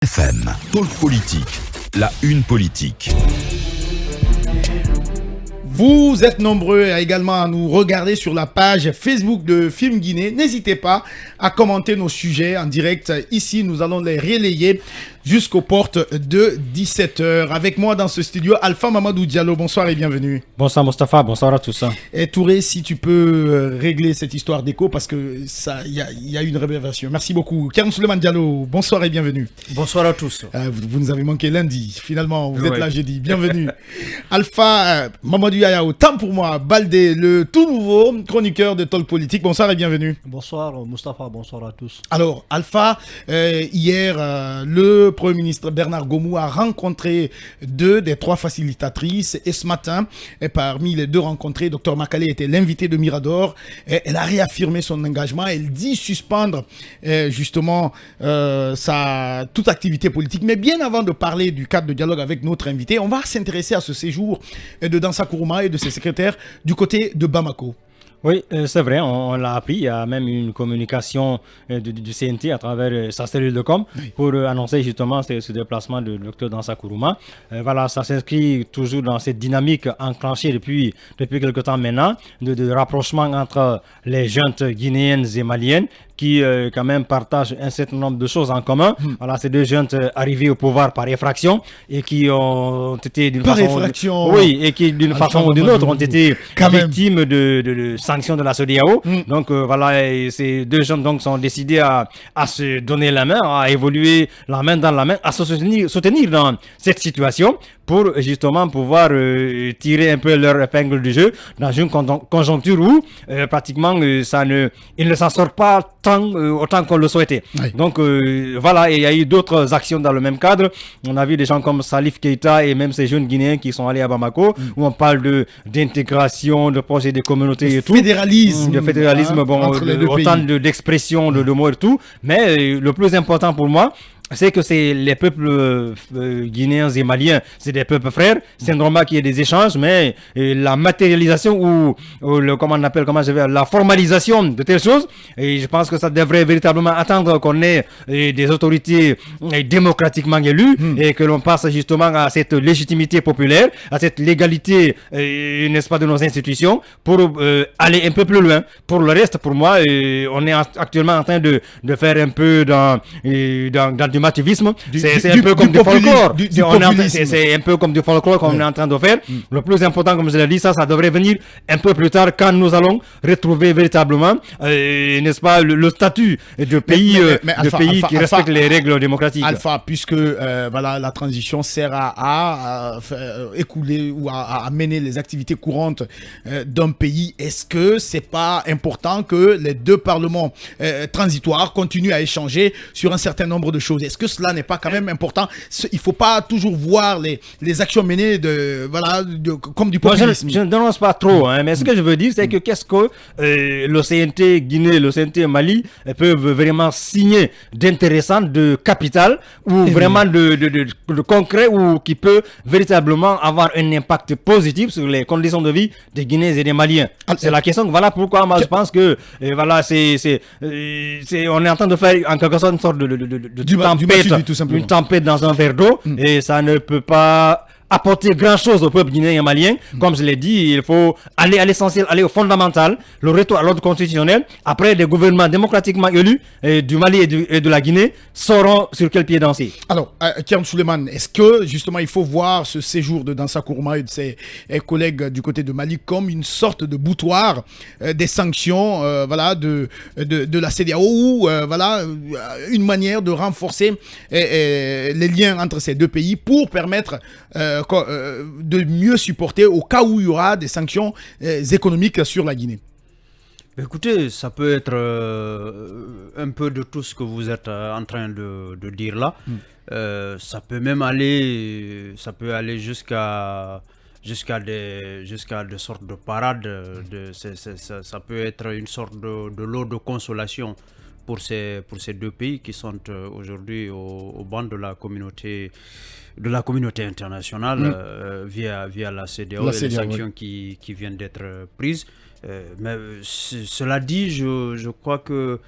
FM, Talk Politique, la une politique. Vous êtes nombreux également à nous regarder sur la page Facebook de Film Guinée. N'hésitez pas à commenter nos sujets en direct. Ici, nous allons les relayer jusqu'aux portes de 17h. Avec moi dans ce studio, Alpha Mamadou Diallo. Bonsoir et bienvenue. Bonsoir Mustapha, bonsoir à tous. Et Touré, si tu peux régler cette histoire d'écho parce que ça, il y a une révélations. Merci beaucoup. Kern Suleiman Diallo, bonsoir et bienvenue. Bonsoir à tous. Vous nous avez manqué lundi. Finalement, vous êtes là jeudi. Bienvenue. Alpha Mamadou Yaya, temps pour moi. Baldé, le tout nouveau chroniqueur de Talk Politique. Bonsoir et bienvenue. Bonsoir Mustapha, bonsoir à tous. Alors, Alpha, hier, le Premier ministre Bernard Gomou a rencontré 2 des 3 facilitatrices. Et ce matin, parmi les 2 rencontrés, Dr Makale était l'invité de Mirador. Elle a réaffirmé son engagement. Elle dit suspendre justement toute activité politique. Mais bien avant de parler du cadre de dialogue avec notre invité, on va s'intéresser à ce séjour de Dansa Kourouma et de ses secrétaires du côté de Bamako. Oui, c'est vrai, on l'a appris. Il y a même une communication du CNT à travers sa cellule de com pour annoncer justement ce déplacement de Dr Dansa Kourouma. Voilà, ça s'inscrit toujours dans cette dynamique enclenchée depuis quelque temps maintenant de rapprochement entre les juntes guinéennes et maliennes qui quand même partagent un certain nombre de choses en commun. Voilà, ces 2 juntes arrivées au pouvoir par effraction et qui ont été d'une façon... Oui, et qui d'une façon ou d'une autre ont été victimes de sanctions de la CEDEAO. Donc voilà, et ces 2 juntes donc sont décidées à se donner la main, à évoluer la main dans la main, à se soutenir dans cette situation pour justement pouvoir tirer un peu leur épingle du jeu dans une conjoncture où pratiquement ils ne s'en sortent pas autant qu'on le souhaitait. Oui. Donc voilà, et il y a eu d'autres actions dans le même cadre. On a vu des gens comme Salif Keita et même ces jeunes Guinéens qui sont allés à Bamako où on parle d'intégration, de projet des communautés et tout. De fédéralisme, bon, autant d'expressions, de mots et tout. Mais le plus important pour moi, c'est que c'est les peuples guinéens et maliens, c'est des peuples frères. C'est normal qu'il y ait des échanges, mais la matérialisation la formalisation de telles choses, et je pense que ça devrait véritablement attendre qu'on ait des autorités démocratiquement élues et que l'on passe justement à cette légitimité populaire, à cette légalité, n'est-ce pas, de nos institutions pour aller un peu plus loin. Pour le reste, pour moi, on est actuellement en train de faire un peu dans du mativisme, c'est un peu comme du folklore. C'est un peu comme du folklore qu'on est en train de faire. Le plus important, comme je l'ai dit, ça devrait venir un peu plus tard quand nous allons retrouver véritablement, n'est-ce pas, le statut de pays, qui respecte les règles démocratiques. Alpha, puisque voilà, la transition sert à écouler ou à mener les activités courantes d'un pays, est-ce que c'est pas important que les 2 parlements transitoires continuent à échanger sur un certain nombre de choses? Est-ce que cela n'est pas quand même important? Il ne faut pas toujours voir les actions menées comme du populisme. Je ne dénonce pas trop, mais ce que je veux dire, c'est que qu'est-ce que le CNT Guinée, le CNT Mali peuvent vraiment signer d'intéressant, de capital, ou vraiment de concret, ou qui peut véritablement avoir un impact positif sur les conditions de vie des Guinéens et des Maliens. C'est la question. Voilà pourquoi moi je pense que voilà, on est en train de faire en quelque sorte une sorte de une tempête dans un verre d'eau et ça ne peut pas apporter grand-chose au peuple guinéen et malien. Comme je l'ai dit, il faut aller à l'essentiel, aller au fondamental, le retour à l'ordre constitutionnel. Après, les gouvernements démocratiquement élus du Mali et de la Guinée sauront sur quel pied danser. Alors, Kern Suleiman, est-ce que justement il faut voir ce séjour de Dansa Kourouma et de ses collègues du côté de Mali comme une sorte de boutoir des sanctions de la CEDEAO ou une manière de renforcer les liens entre ces 2 pays pour permettre de mieux supporter au cas où il y aura des sanctions économiques sur la Guinée? Écoutez, ça peut être un peu de tout ce que vous êtes en train de dire là. Ça peut même aller, jusqu'à des sortes de parades. Ça peut être une sorte de lot de consolation pour ces deux pays qui sont aujourd'hui au banc de la communauté internationale via la CEDEAO et les sanctions qui viennent d'être prises. Mais cela dit, je crois que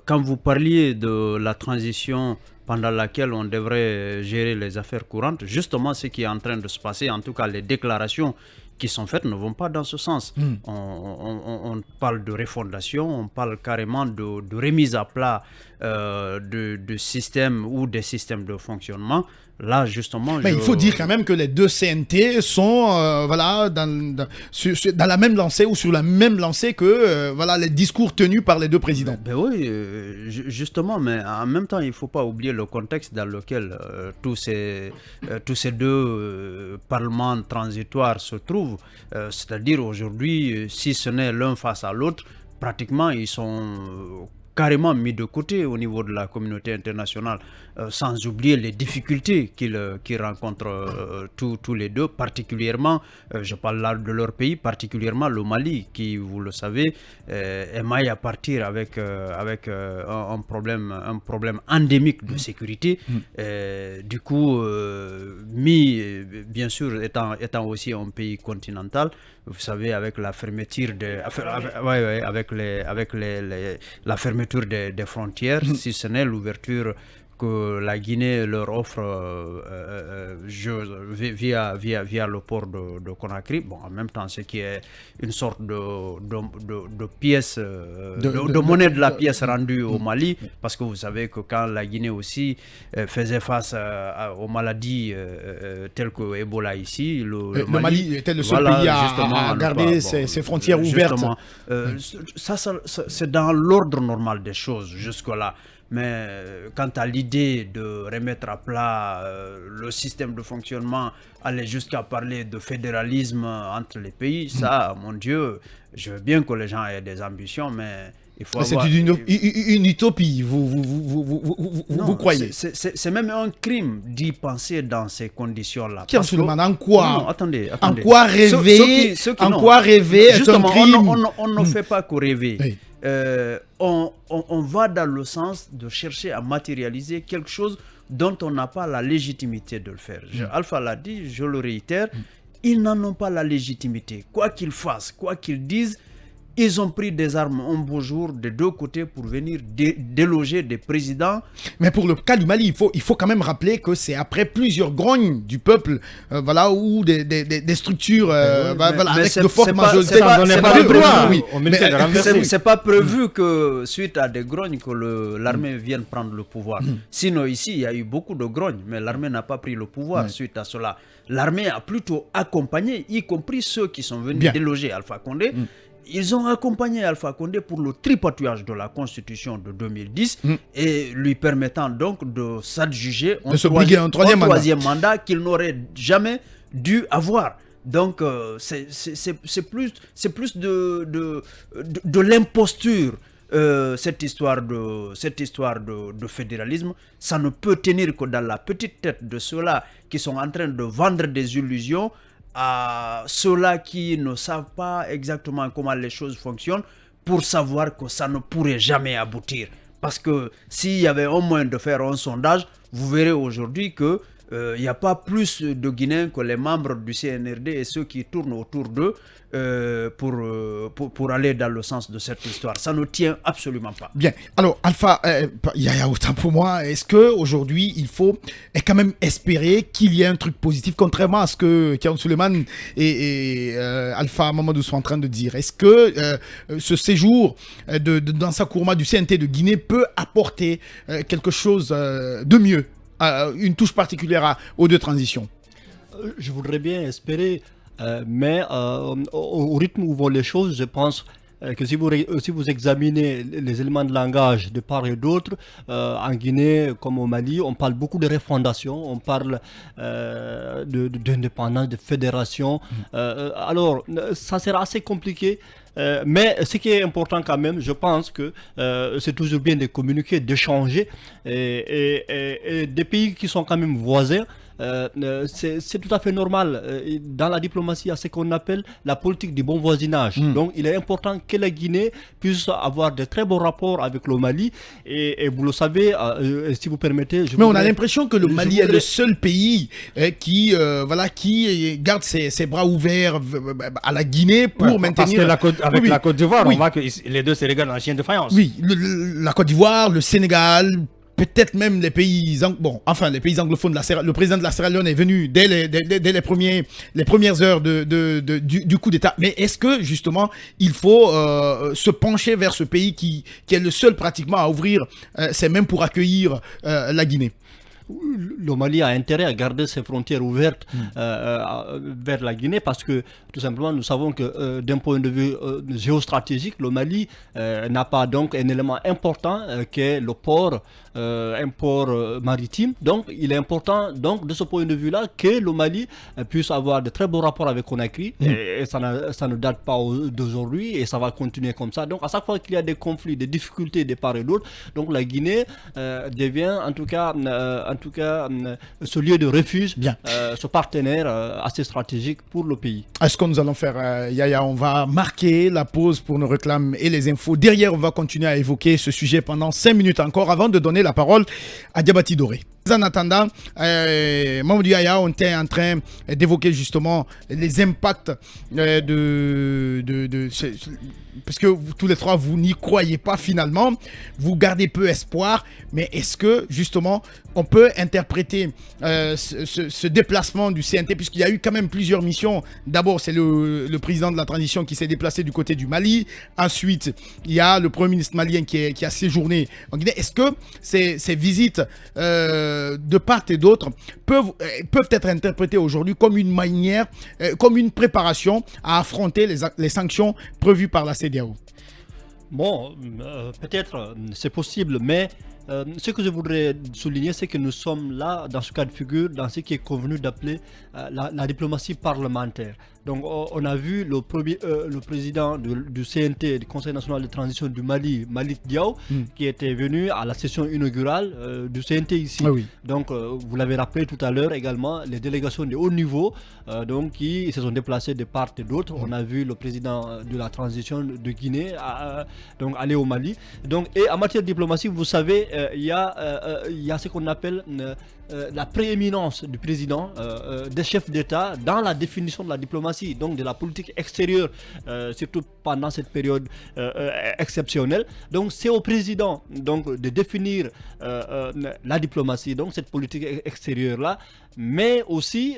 quand vous parliez de la transition pendant laquelle on devrait gérer les affaires courantes, justement ce qui est en train de se passer, en tout cas les déclarations qui sont faites ne vont pas dans ce sens. On parle de refondation, on parle carrément de remise à plat de systèmes ou des systèmes de fonctionnement. Là, justement... Mais il faut dire quand même que les deux CNT sont dans la même lancée ou sur la même lancée que les discours tenus par les deux présidents. Oui, justement, mais en même temps, il ne faut pas oublier le contexte dans lequel tous ces deux parlements transitoires se trouvent. C'est-à-dire aujourd'hui, si ce n'est l'un face à l'autre, pratiquement ils sont carrément mis de côté au niveau de la communauté internationale, sans oublier les difficultés qu'ils rencontrent tous les deux, particulièrement, je parle là de leur pays, particulièrement le Mali, qui, vous le savez, émaille à partir avec un problème endémique de sécurité. Du coup, bien sûr, étant aussi un pays continental, vous savez, avec la fermeture la fermeture des frontières, si ce n'est l'ouverture que la Guinée leur offre via le port de Conakry. Bon, en même temps, ce qui est une sorte de pièce, de monnaie de la pièce rendue au Mali, parce que vous savez que quand la Guinée aussi faisait face aux maladies telles que Ebola ici, le Mali était le seul pays à garder ses frontières ouvertes. Ça, c'est dans l'ordre normal des choses jusque-là. Mais quant à l'idée de remettre à plat le système de fonctionnement, aller jusqu'à parler de fédéralisme entre les pays, ça, mon Dieu, je veux bien que les gens aient des ambitions, mais il faut avoir... C'est une utopie, vous croyez? C'est même un crime d'y penser dans ces conditions-là. En quoi? Non, attendez. En quoi rêver? Quoi rêver est un crime? On ne fait pas que rêver. Oui. On va dans le sens de chercher à matérialiser quelque chose dont on n'a pas la légitimité de le faire. Alpha l'a dit, je le réitère, ils n'en ont pas la légitimité. Quoi qu'ils fassent, quoi qu'ils disent, ils ont pris des armes un beau jour des deux côtés pour venir déloger des présidents. Mais pour le cas du Mali, il faut quand même rappeler que c'est après plusieurs grognes du peuple, ou des structures avec de fortes majorités. C'est pas prévu que suite à des grognes que l'armée vienne prendre le pouvoir. Sinon ici, il y a eu beaucoup de grognes, mais l'armée n'a pas pris le pouvoir suite à cela. L'armée a plutôt accompagné, y compris ceux qui sont venus déloger Alpha Condé. Ils ont accompagné Alpha Condé pour le tripatouillage de la Constitution de 2010 et lui permettant donc de s'adjuger un troisième mandat qu'il n'aurait jamais dû avoir. Donc c'est plus de l'imposture. Cette histoire de fédéralisme, ça ne peut tenir que dans la petite tête de ceux-là qui sont en train de vendre des illusions à ceux-là qui ne savent pas exactement comment les choses fonctionnent, pour savoir que ça ne pourrait jamais aboutir. Parce que s'il y avait un moyen de faire un sondage, vous verrez aujourd'hui que il n'y a pas plus de Guinéens que les membres du CNRD et ceux qui tournent autour d'eux pour aller dans le sens de cette histoire. Ça ne tient absolument pas. Bien. Alors, Alpha, il y a autant pour moi. Est-ce qu'aujourd'hui, il faut quand même espérer qu'il y ait un truc positif, contrairement à ce que Kian Suleiman et Alpha Mamadou sont en train de dire? Est-ce que ce séjour dans sa Nkourma du CNT de Guinée peut apporter quelque chose de mieux, une touche particulière aux deux transitions? Je voudrais bien espérer, mais au rythme où vont les choses, je pense que si vous examinez les éléments de langage de part et d'autre, en Guinée comme au Mali, on parle beaucoup de refondation, on parle d'indépendance, de fédération. Alors, ça sera assez compliqué. Mais ce qui est important quand même, je pense que c'est toujours bien de communiquer, d'échanger. Et des pays qui sont quand même voisins, c'est tout à fait normal. Dans la diplomatie, il y a ce qu'on appelle la politique du bon voisinage. Donc il est important que la Guinée puisse avoir de très bons rapports avec le Mali. Et vous le savez, si vous permettez... Mais on a l'impression que le Mali est le seul pays qui garde ses bras ouverts à la Guinée pour maintenir... Parce que avec la Côte d'Ivoire, on voit que les deux se regardent en chien de faïence. Oui, la Côte d'Ivoire, le Sénégal, peut-être même les pays anglophones. Le président de la Sierra Leone est venu dès les premières heures du coup d'État. Mais est-ce que justement il faut se pencher vers ce pays qui est le seul pratiquement à ouvrir ses mains pour accueillir la Guinée? Le Mali a intérêt à garder ses frontières ouvertes vers la Guinée parce que tout simplement nous savons que d'un point de vue géostratégique, le Mali n'a pas donc un élément important qu'est le port, un port maritime. Donc il est important donc de ce point de vue-là que le Mali puisse avoir de très bons rapports avec Conakry et ça ne date pas d'aujourd'hui et ça va continuer comme ça. Donc à chaque fois qu'il y a des conflits, des difficultés de part et d'autre, donc la Guinée devient en tout cas ce lieu de refuge, ce partenaire assez stratégique pour le pays. Est-ce que nous allons faire, Yaya, on va marquer la pause pour nos réclames et les infos. Derrière, on va continuer à évoquer ce sujet pendant 5 minutes encore avant de donner la parole à Diabati Doré. En attendant, Mamadou Yaya, on était en train d'évoquer justement les impacts parce que tous les trois, vous n'y croyez pas finalement, vous gardez peu espoir, mais est-ce que justement on peut interpréter ce déplacement du CNT, puisqu'il y a eu quand même plusieurs missions. D'abord, c'est le président de la transition qui s'est déplacé du côté du Mali. Ensuite, il y a le premier ministre malien qui a séjourné en Guinée. Est-ce que ces visites de part et d'autre peuvent être interprétées aujourd'hui comme une manière, comme une préparation à affronter les sanctions prévues par la CEDEAO? Bon, peut-être c'est possible, mais ce que je voudrais souligner, c'est que nous sommes là, dans ce cas de figure, dans ce qui est convenu d'appeler la diplomatie parlementaire. Donc, on a vu le président du CNT, du Conseil national de transition du Mali, Malik Diaw, qui était venu à la session inaugurale du CNT ici. Ah oui. Donc, vous l'avez rappelé tout à l'heure également, les délégations de haut niveau qui se sont déplacées de part et d'autre. On a vu le président de la transition de Guinée aller au Mali. Donc, et en matière de diplomatie, vous savez, il y a ce qu'on appelle la prééminence du président, des chefs d'État dans la définition de la diplomatie, donc de la politique extérieure, surtout pendant cette période exceptionnelle. Donc c'est au président donc, de définir la diplomatie, donc cette politique extérieure-là, mais aussi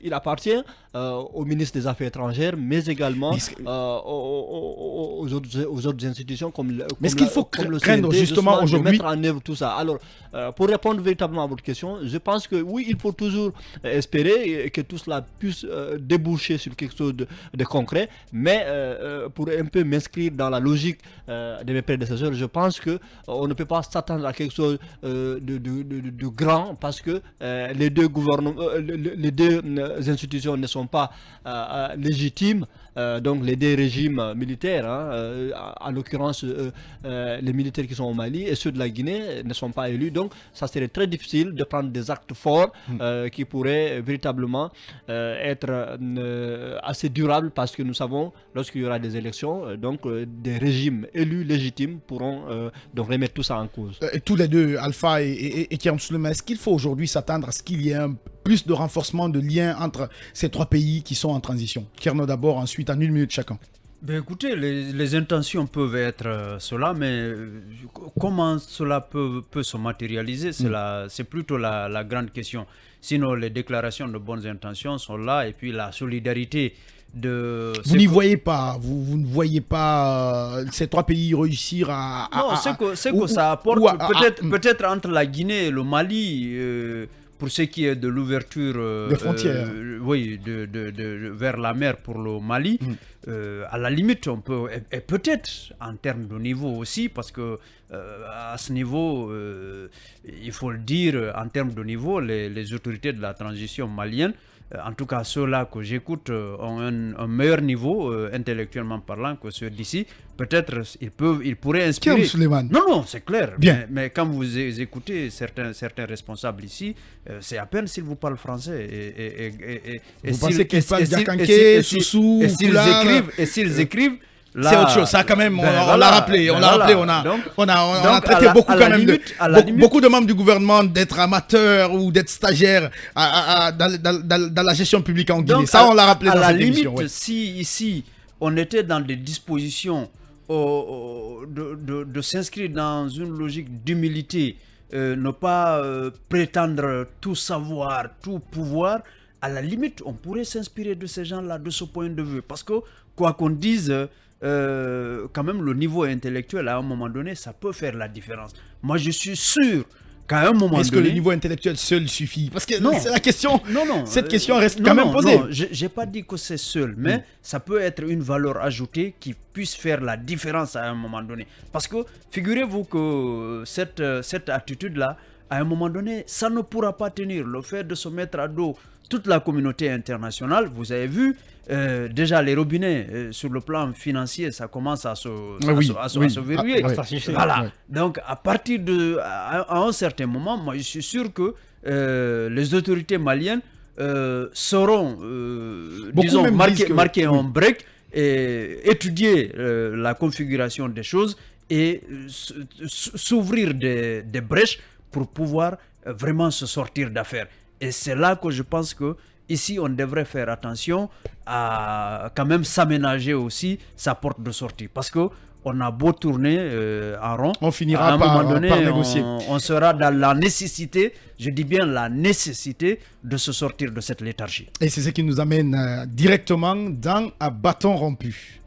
il appartient au ministre des Affaires étrangères, mais également aux autres institutions comme mais est-ce qu'il faut le craindre CNT, justement aujourd'hui de mettre en œuvre tout ça. Alors, pour répondre véritablement à votre question, je pense que oui, il faut toujours espérer que tout cela puisse déboucher sur quelque chose de concret, mais pour un peu m'inscrire dans la logique de mes prédécesseurs, je pense qu'on ne peut pas s'attendre à quelque chose de grand parce que les deux institutions ne sont pas légitimes. Donc les deux régimes militaires, en l'occurrence les militaires qui sont au Mali et ceux de la Guinée ne sont pas élus. Donc ça serait très difficile de prendre des actes forts qui pourraient véritablement être assez durables parce que nous savons lorsqu'il y aura des élections, des régimes élus légitimes pourront donc remettre tout ça en cause. Tous les deux, Alpha et Kieran Souleymane, est-ce qu'il faut aujourd'hui s'attendre à ce qu'il y ait plus de renforcement de liens entre ces trois pays qui sont en transition? Kieran d'abord, ensuite en 1 minute chacun. Ben écoutez, les intentions peuvent être cela, mais comment cela peut se matérialiser, c'est plutôt la grande question. Sinon, les déclarations de bonnes intentions sont là, et puis la solidarité de... Vous n'y voyez pas, vous ne voyez pas ces trois pays réussir à... Non, c'est que ça apporte peut-être entre la Guinée et le Mali... pour ce qui est de l'ouverture des frontières, vers la mer pour le Mali, à la limite, on peut, et peut-être en termes de niveau aussi, parce que à ce niveau, il faut le dire, en termes de niveau, les autorités de la transition malienne en tout cas ceux-là que j'écoute ont un meilleur niveau intellectuellement parlant que ceux d'ici. Peut-être ils pourraient inspirer. Souleymane. Non, c'est clair. Bien. Mais quand vous écoutez certains responsables ici, c'est à peine s'ils vous parlent français. Vous pensez qu'ils parlent Diakanké, Soussou, et s'ils écrivent, là, c'est autre chose. Ça, quand même, on voilà, l'a rappelé. On l'a rappelé. On a traité beaucoup quand même beaucoup de membres du gouvernement d'être amateurs ou d'être stagiaires dans la gestion publique en Guinée. Donc, ça, on l'a rappelé dans cette émission. À la limite, si ici, on était dans des dispositions de s'inscrire dans une logique d'humilité, ne pas prétendre tout savoir, tout pouvoir, à la limite, on pourrait s'inspirer de ces gens-là, de ce point de vue. Parce que, quoi qu'on dise, quand même, le niveau intellectuel, à un moment donné, ça peut faire la différence. Moi, je suis sûr qu'à un moment donné... Est-ce que le niveau intellectuel seul suffit? Parce que c'est la question. Non. Cette question reste quand même posée. Non, j'ai pas dit que c'est seul, mais ça peut être une valeur ajoutée qui puisse faire la différence à un moment donné. Parce que, figurez-vous que cette attitude-là, à un moment donné, ça ne pourra pas tenir. Le fait de se mettre à dos toute la communauté internationale, vous avez vu, déjà les robinets sur le plan financier, ça commence à se verrouiller. Voilà. Donc à partir à un certain moment, moi je suis sûr que les autorités maliennes sauront, disons, marquer un break et étudier la configuration des choses et s'ouvrir des brèches pour pouvoir vraiment se sortir d'affaires. Et c'est là que je pense que ici on devrait faire attention à quand même s'aménager aussi sa porte de sortie, parce que on a beau tourner en rond, on finira à un moment donné, par négocier. On sera dans la nécessité, je dis bien la nécessité, de se sortir de cette léthargie. Et c'est ce qui nous amène directement dans un bâton rompu.